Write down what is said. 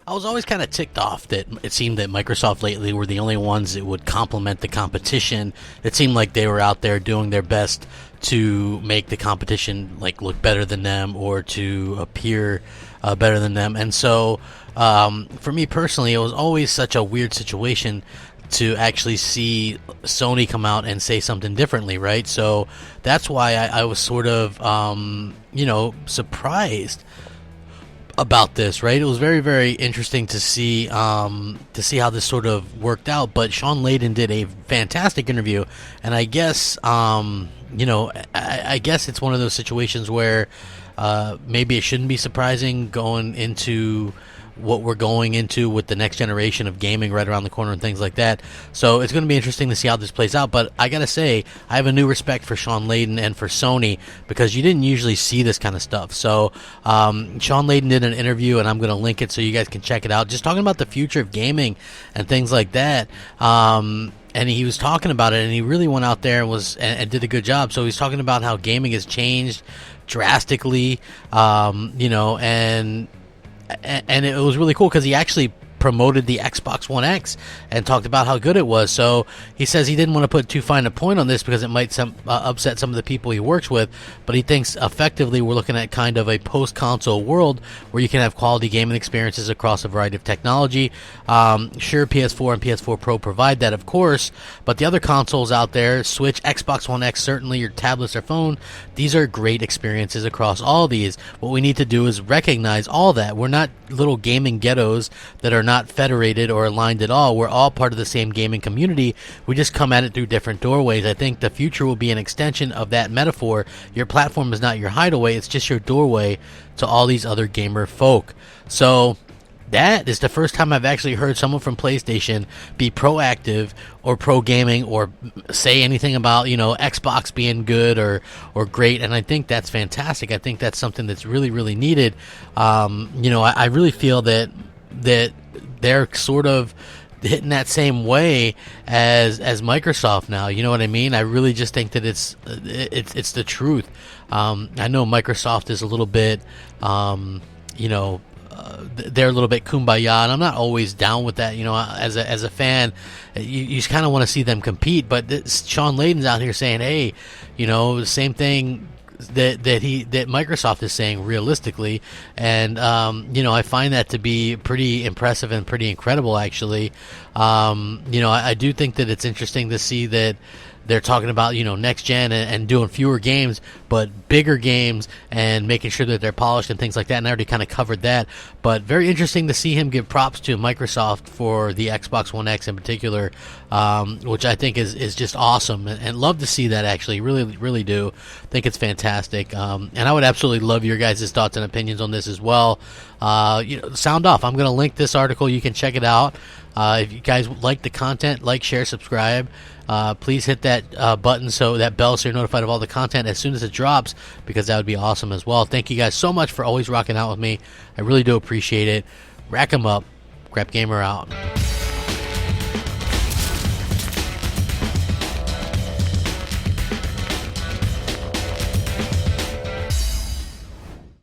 I was always kind of ticked off that it seemed that Microsoft lately were the only ones that would complement the competition. It seemed like they were out there doing their best to make the competition like look better than them or to appear better than them. And so, for me personally, it was always such a weird situation to actually see Sony come out and say something differently, right? So that's why I was sort of, surprised about this, right? It was very, very interesting to see how this sort of worked out. But Sean Layden did a fantastic interview, and I guess, I guess it's one of those situations where maybe it shouldn't be surprising going into what we're going into with the next generation of gaming right around the corner and things like that. So it's going to be interesting to see how this plays out. But I got to say, I have a new respect for Sean Layden and for Sony because you didn't usually see this kind of stuff. So Sean Layden did an interview, and I'm going to link it so you guys can check it out. Just talking about the future of gaming and things like that. And he was talking about it, and he really went out there and did a good job. So he's talking about how gaming has changed drastically, and it was really cool because he actually promoted the Xbox One X and talked about how good it was. So he says he didn't want to put too fine a point on this because it might upset some of the people he works with, but he thinks effectively we're looking at kind of a post-console world where you can have quality gaming experiences across a variety of technology. Sure, PS4 and PS4 Pro provide that, of course, but the other consoles out there, Switch, Xbox One X, certainly your tablets or phone, these are great experiences across all these. What we need to do is recognize all that. We're not little gaming ghettos that are not federated or aligned at all. We're all part of the same gaming community. We just come at it through different doorways. I think the future will be an extension of that metaphor. Your platform is not your hideaway, it's just your doorway to all these other gamer folk. So that is the first time I've actually heard someone from PlayStation be proactive or pro gaming or say anything about, Xbox being good or great, and I think that's fantastic. I think that's something that's really, really needed. I really feel that they're sort of hitting that same way as Microsoft now. You know what I mean? I really just think that it's the truth. I know Microsoft is a little bit, they're a little bit kumbaya, and I'm not always down with that. As a fan, you just kind of want to see them compete. But Sean Layden's out here saying, hey, the same thing that Microsoft is saying realistically, and I find that to be pretty impressive and pretty incredible, actually. I do think that it's interesting to see that they're talking about next gen and doing fewer games but bigger games and making sure that they're polished and things like that, and I already kind of covered that. But very interesting to see him give props to Microsoft for the Xbox One X in particular, which I think is just awesome, and love to see that. Actually, really, really do think it's fantastic, and I would absolutely love your guys' thoughts and opinions on this as well. Sound off. I'm going to link this article. You can check it out. If you guys like the content, like, share, subscribe. Please hit that button, that bell, so you're notified of all the content as soon as it drops, because that would be awesome as well. Thank you guys so much for always rocking out with me. I really do appreciate it. Rack 'em up. Crapgamer out.